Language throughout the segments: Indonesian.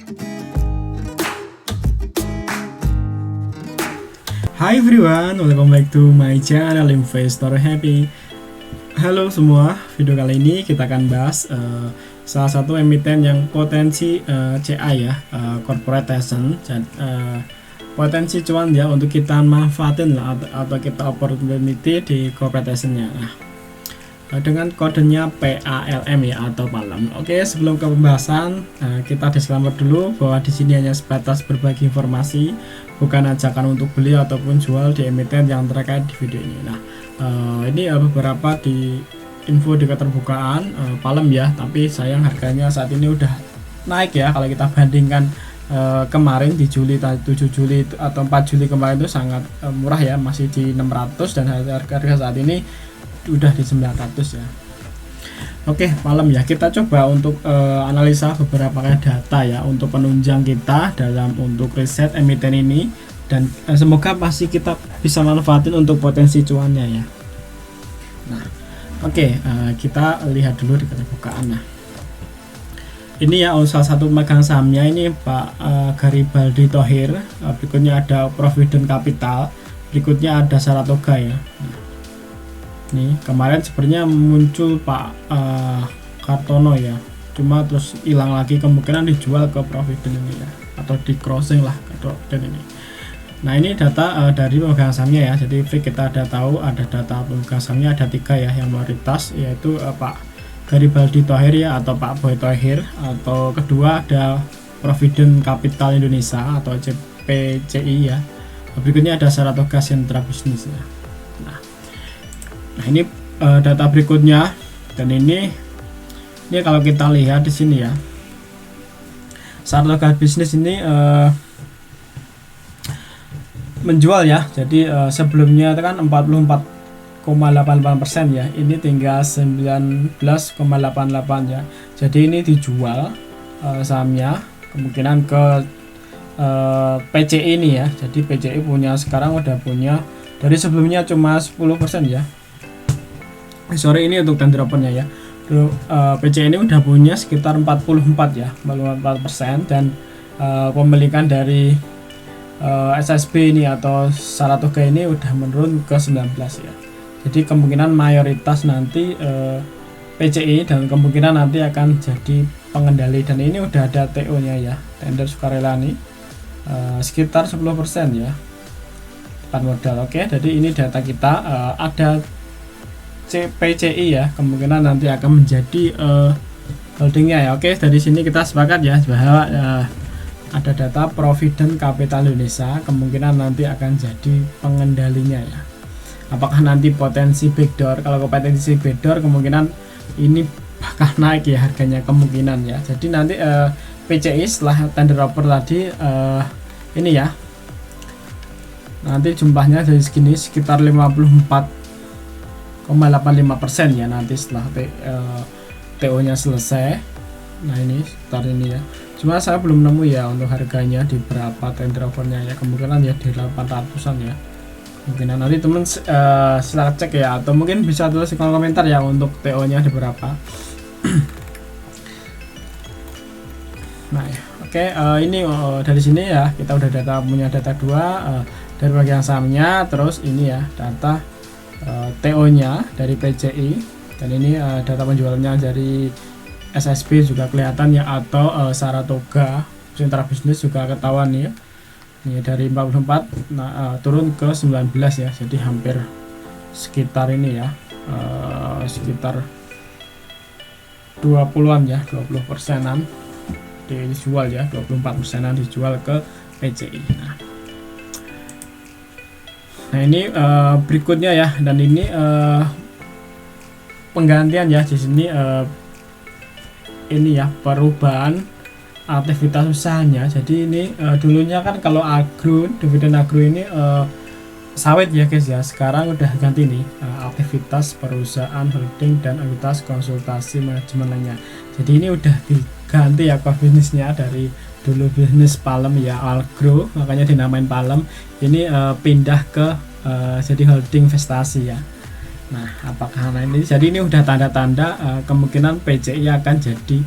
Hi everyone, welcome back to my channel Investor Happy. Halo semua, video kali ini kita akan bahas salah satu emiten yang potensi CA ya, corporation, potensi cuan ya untuk kita manfaatin lah atau kita opportunity di corporationnya. Nah, dengan kodenya PALM ya atau PALM. Oke, sebelum ke pembahasan kita disclaimer dulu bahwa di sini hanya sebatas berbagi informasi, bukan ajakan untuk beli ataupun jual di emiten yang terkait di video ini. Nah, ini beberapa di info di keterbukaan PALM ya, tapi sayang harganya saat ini udah naik ya kalau kita bandingkan kemarin di Juli 7 Juli atau 4 Juli kemarin itu sangat murah ya, masih di 600 dan harga saat ini udah di 900 ya. Oke, PALM ya, kita coba untuk analisa beberapa data ya untuk penunjang kita dalam untuk riset emiten ini, dan semoga pasti kita bisa manfaatin untuk potensi cuannya ya. Nah, oke, kita lihat dulu di keterbukaan. Nah, ini ya salah satu pemegang sahamnya ini Pak Garibaldi Thohir. Berikutnya ada Provident Capital, berikutnya ada Saratoga ya. Nah, nih kemarin sebenarnya muncul Pak Kartono ya, cuma terus hilang lagi, kemungkinan dijual ke Provident ini ya, atau di crossing lah ke Provident ini. Nah, ini data dari pemegang sahamnya ya, jadi kita ada tahu ada data pemegang sahamnya ada 3 ya, yang mayoritas yaitu Pak Garibaldi Thohir ya atau Pak Boy Thohir, atau kedua ada Provident Capital Indonesia atau PCI ya, berikutnya ada Saratoga Sentra Bisnis ya. Nah, ini data berikutnya, dan ini kalau kita lihat di sini ya, Saratoga Bisnis ini menjual ya. Jadi sebelumnya itu kan 44,88% ya, ini tinggal 19,88 ya. Jadi ini dijual sahamnya kemungkinan ke PCI ini ya. Jadi PCI punya sekarang udah punya, dari sebelumnya cuma 10% ya. Sorry, ini untuk tender opennya ya. PCI ini udah punya sekitar 44 ya, 44%, dan pemilikan dari SSB ini atau Saratoga ini udah menurun ke 19 ya. Jadi kemungkinan mayoritas nanti PCI, dan kemungkinan nanti akan jadi pengendali, dan ini udah ada TO nya ya, tender sukarela nih, sekitar 10% ya depan modal. Oke, jadi ini data kita ada PCI ya, kemungkinan nanti akan menjadi holdingnya ya. Oke, dari sini kita sepakat ya bahwa ada data Provident Capital Indonesia, kemungkinan nanti akan jadi pengendalinya ya. Apakah nanti potensi backdoor? Kalau potensi backdoor kemungkinan ini bakal naik ya harganya, kemungkinan ya. Jadi nanti PCI setelah tender offer tadi ini ya, nanti jumlahnya dari segini sekitar 54,85% ya nanti setelah TO nya selesai. Nah, ini sekitar ini ya, cuma saya belum nemu ya untuk harganya di berapa tender offernya ya, kemungkinan ya di 800an ya. Mungkin nanti temen silahkan cek ya, atau mungkin bisa tulis di kolom komentar ya untuk TO nya di berapa. Nah ya, oke, ini dari sini ya kita udah punya data 2 dari bagian sahamnya, terus ini ya data TO nya dari PCI, dan ini data penjualannya dari SSB juga kelihatan ya, atau Saratoga Sentra Bisnis juga ketahuan ya. Ini dari 44 turun ke 19 ya, jadi hampir sekitar ini ya, sekitar 20-an ya, 20%-an dijual ya, 24%-an dijual ke PCI. Nah, ini berikutnya ya, dan ini penggantian ya di sini, ini ya perubahan aktivitas usahanya. Jadi ini dulunya kan kalau agro, dividen agro ini sawit ya guys ya, sekarang udah ganti nih aktivitas perusahaan holding dan aktivitas konsultasi manajemen lainnya. Jadi ini udah diganti ya core bisnisnya, dari dulu bisnis PALM ya, agro, makanya dinamain PALM. Ini pindah ke jadi holding investasi ya. Nah, apakah ini jadi ini udah tanda-tanda kemungkinan PCI akan jadi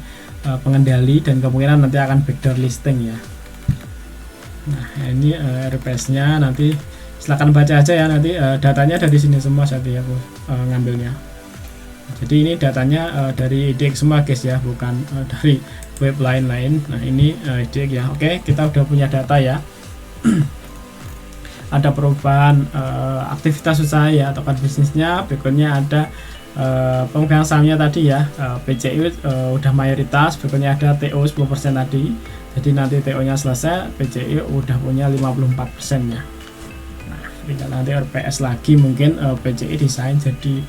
pengendali dan kemungkinan nanti akan backdoor listing ya. Nah ini RPS-nya nanti silahkan baca aja ya, nanti datanya dari sini semua saat aku ngambilnya. Jadi ini datanya dari IDX semua guys ya, bukan dari web lain-lain. Nah ini IDX ya. Oke, kita udah punya data ya. Ada perubahan aktivitas usaha ya atau bisnisnya. Berikutnya ada pemegang sahamnya tadi ya, PCI udah mayoritas. Berikutnya ada TO 10% tadi. Jadi nanti TO nya selesai, PCI udah punya 54% ya. Nah tinggal nanti RPS lagi, mungkin PCI desain jadi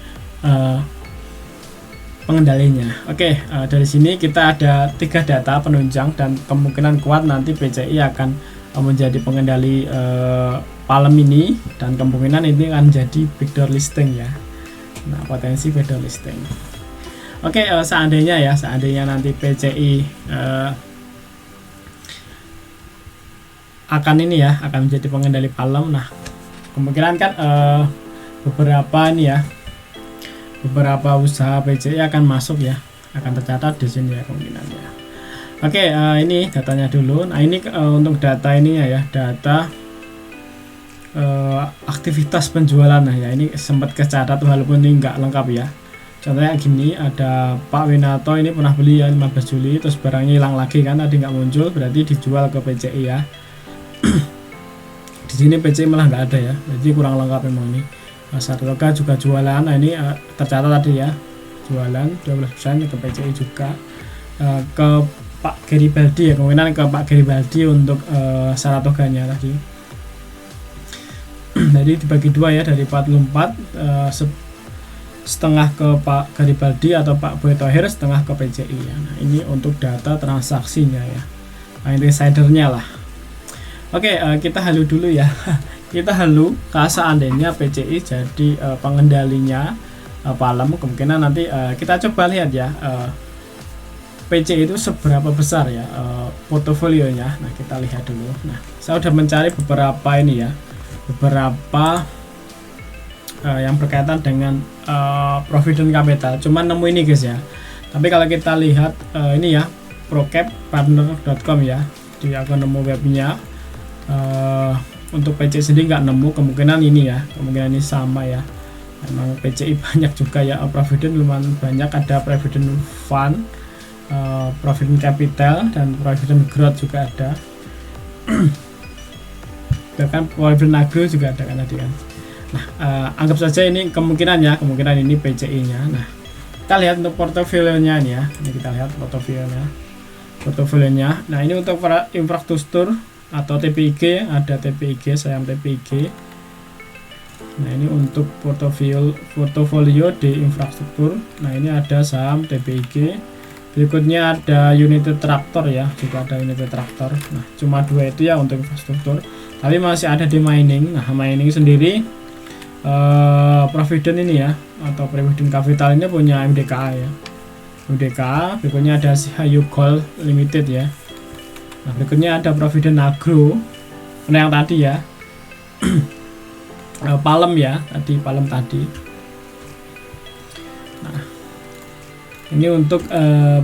pengendalinya. Oke, dari sini kita ada 3 data penunjang dan kemungkinan kuat nanti PCI akan menjadi pengendali Palem ini, dan kemungkinan ini akan jadi backdoor listing ya. Nah potensi backdoor listing. Oke, seandainya nanti PCI akan ini ya, akan menjadi pengendali Palem. Nah kemungkinan kan beberapa usaha PCI akan masuk ya, akan tercatat di sini ya kemungkinannya. Oke, ini datanya dulu. Nah ini untuk data ini ya, data aktivitas penjualan. Nah ya ini sempat kecatat walaupun ini nggak lengkap ya. Contohnya gini, ada Pak Winato ini pernah beli ya 15 Juli, terus barangnya hilang lagi kan, tadi nggak muncul, berarti dijual ke PCI ya. Di sini PCI malah nggak ada ya, jadi kurang lengkap memang ini. Sartoga juga jualan. Nah ini tercatat tadi ya, jualan 12% ke PCI juga. Ke Pak Garibaldi ya, kemungkinan ke Pak Garibaldi untuk Saratoganya tadi. Jadi dibagi dua ya, dari 44 setengah ke Pak Garibaldi atau Pak Boy Thohir, setengah ke PCI ya. Nah ini untuk data transaksinya ya, nah, insidernya lah. Oke, kita halu dulu ya. Kita halu seandainya PCI jadi pengendalinya Palem, kemungkinan nanti kita coba lihat ya, PCI itu seberapa besar ya portofolionya. Nah kita lihat dulu. Nah saya udah mencari beberapa ini ya, beberapa yang berkaitan dengan provident capital, cuman nemu ini guys ya. Tapi kalau kita lihat ini ya, procappartner.com ya, di aku nemu webnya. Untuk PCI sendiri nggak nemu, kemungkinan ini ya, kemungkinan ini sama ya. Memang PCI banyak juga ya, provident lumayan banyak, ada provident fund, provident capital, dan provident growth juga ada. Bahkan provident agro juga ada kan tadi kan. Nah anggap saja ini kemungkinan ini PCI nya. Nah kita lihat untuk portofolionya ini ya, ini kita lihat portofolionya. Nah ini untuk infrastruktur atau TPIG, ada TPIG, saham TPIG. Nah ini untuk portofolio di infrastruktur. Nah ini ada saham TPIG. Berikutnya ada United Tractor ya, juga ada United Tractor. Nah cuma 2 itu ya untuk infrastruktur, tapi masih ada di mining. Nah mining sendiri Provident ini ya, atau Provident Capital ini punya MDKA ya, MDKA. Berikutnya ada Hayu Gold Limited ya. Nah berikutnya ada Provident Agro, nah yang tadi ya, Palem ya, Palem tadi. Nah ini untuk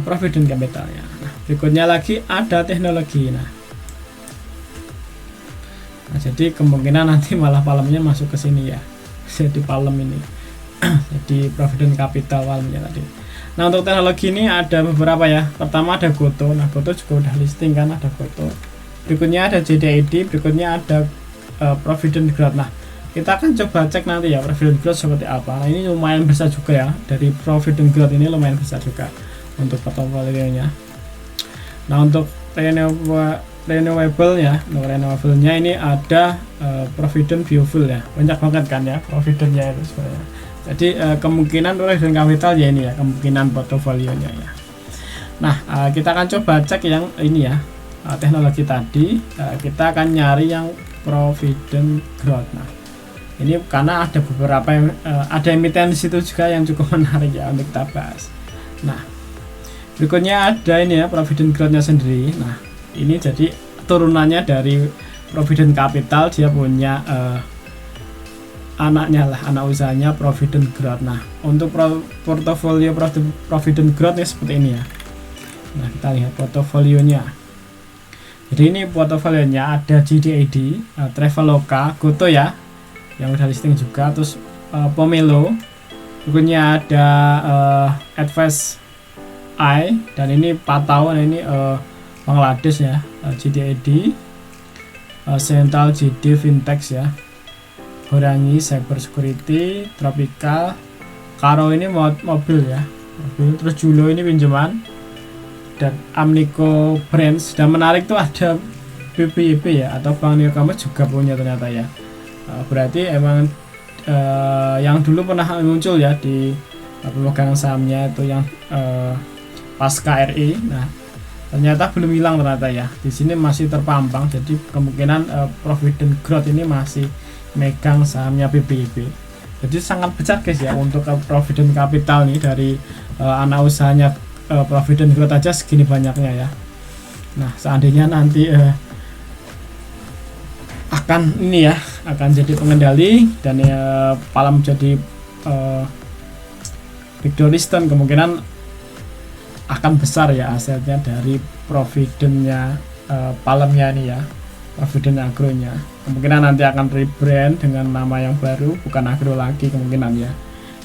Provident Capital ya. Nah berikutnya lagi ada teknologi. Nah jadi kemungkinan nanti malah Palemnya masuk ke sini ya, jadi Palem ini. Jadi Provident Capital Palemnya tadi. Nah untuk teknologi ini ada beberapa ya. Pertama ada Goto. Nah Goto juga udah listing kan, ada Goto. Berikutnya ada JDID. Berikutnya ada Provident Growth. Nah kita akan coba cek nanti ya Provident Growth seperti apa. Nah ini lumayan besar juga ya, dari Provident Growth ini lumayan besar juga untuk portofolionya. Nah untuk renewable ya, renewable-nya ini ada Provident Biofuel ya, banyak banget kan ya Provident-nya itu sebenarnya. Jadi kemungkinan Provident Capital ya ini ya, kemungkinan portofolionya ya. Nah kita akan coba cek yang ini ya, teknologi tadi. Kita akan nyari yang Provident Growth. Nah ini karena ada beberapa yang ada emiten di situ juga yang cukup menarik ya untuk kita bahas. Nah berikutnya ada ini ya Provident Growth-nya sendiri. Nah ini jadi turunannya dari Provident Capital, dia punya anaknya lah, anak usahanya Provident Growth. Nah untuk portofolio Provident Growth ini seperti ini ya. Nah, kita lihat portofolionya. Jadi ini portofolionya ada GDAD, Traveloka, Goto ya, yang udah listing juga. Terus Pomelo, bukunya ada Advice I, dan ini Patau, ini Bangladesh ya, GDAD, Central GD Fintech ya, Horangi Cyber Security, Tropical, Karo ini mobil ya, mobil. Terus Julo ini pinjaman, dan Amnico Brands. Dan menarik tuh ada BPYB ya, atau Bank Newcomer juga punya ternyata ya. Berarti emang yang dulu pernah muncul ya di pemegang sahamnya itu yang pasca RI. Nah, ternyata belum hilang ternyata ya. Di sini masih terpampang. Jadi kemungkinan Provident Growth ini masih megang sahamnya BPYB. Jadi sangat besar guys ya untuk Provident Capital nih, dari anak usahanya Provident Growth aja segini banyaknya ya. Nah, seandainya nanti akan ini ya, akan jadi pengendali dan ya Palem jadi Big Door Listed, kemungkinan akan besar ya asetnya dari Providentnya, Palemnya ini ya, Provident Agronya. Kemungkinan nanti akan rebrand dengan nama yang baru, bukan Agro lagi kemungkinan ya,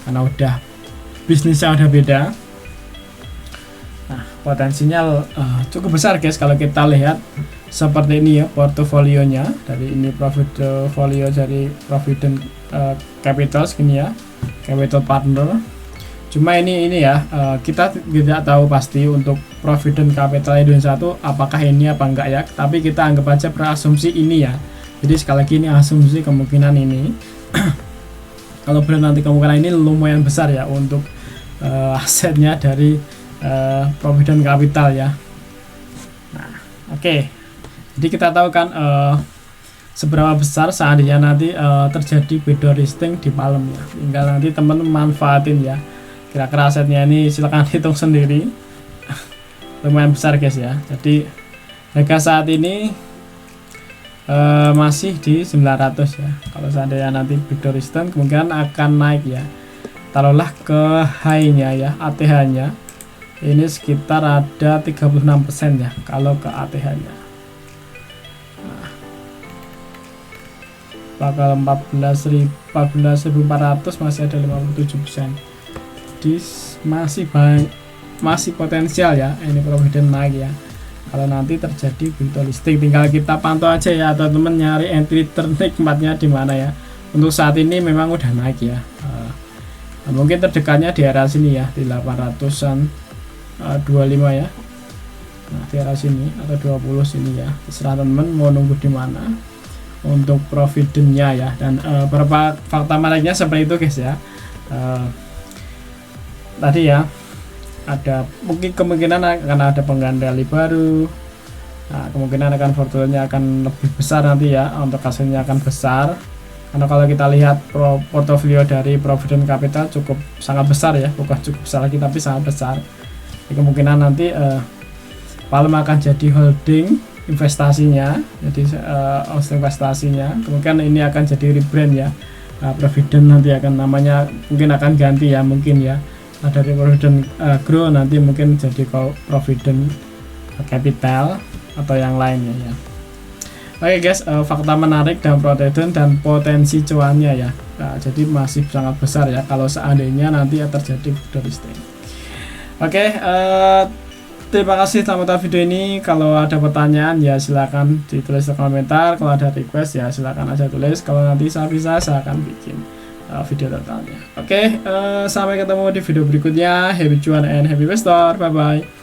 karena udah bisnisnya udah beda. Nah, potensinya cukup besar guys kalau kita lihat seperti ini ya portofolionya. Dari ini portofolio dari Provident Capital segini ya, Capital Partner. Cuma ini ya, kita tidak tahu pasti untuk Provident Capital Indonesia itu apakah ini apa enggak ya, tapi kita anggap aja berasumsi ini ya. Jadi sekali lagi ini asumsi, kemungkinan ini kalau benar nanti kemungkinan ini lumayan besar ya untuk asetnya dari Provident Capital ya. Nah, oke. Jadi kita tahu kan seberapa besar seandainya nanti terjadi Big Door Listing di Palem ya. Tinggal nanti teman-teman manfaatin ya. Kira-kira asetnya ini silahkan hitung sendiri. Lumayan besar guys ya. Jadi harga saat ini masih di 900 ya. Kalau seandainya nanti Big Door Listing kemungkinan akan naik ya. Taruhlah ke high-nya ya, ATH-nya. Ini sekitar ada 36% ya kalau ke ATH-nya. Bakal 14.400 masih ada 57%. Jadi masih potensial ya ini Provident naik ya. Kalau nanti terjadi Big Door Listing, tinggal kita pantau aja ya, atau temen nyari entry ternikmatnya di mana ya. Untuk saat ini memang udah naik ya. Mungkin terdekatnya di area sini ya, di 800-an 25 ya. Nah, di area sini atau 20 sini ya. Terserah temen mau nunggu di mana untuk Providentnya ya. Dan beberapa fakta menariknya seperti itu guys ya. Tadi ya ada mungkin kemungkinan akan ada penggandali baru. Nah, kemungkinan akan portfolionya akan lebih besar nanti ya, untuk hasilnya akan besar. Karena kalau kita lihat portofolio dari Provident Capital cukup sangat besar ya, bukan cukup besar lagi tapi sangat besar. Jadi kemungkinan nanti Palem akan jadi holding investasinya, jadi investasinya kemungkinan ini akan jadi rebrand ya. Provident nanti akan namanya mungkin akan ganti ya, mungkin ya, dari Provident Grow nanti mungkin jadi Provident Capital atau yang lainnya ya. Oke guys, fakta menarik dan Provident dan potensi cuannya ya. Nah, jadi masih sangat besar ya kalau seandainya nanti terjadi Big Door Listing. Oke, terima kasih telah menonton video ini. Kalau ada pertanyaan ya silakan ditulis di komentar. Kalau ada request ya silakan aja tulis. Kalau nanti saya akan bikin video totalnya. Oke, sampai ketemu di video berikutnya. Happy cuan and happy investor. Bye bye.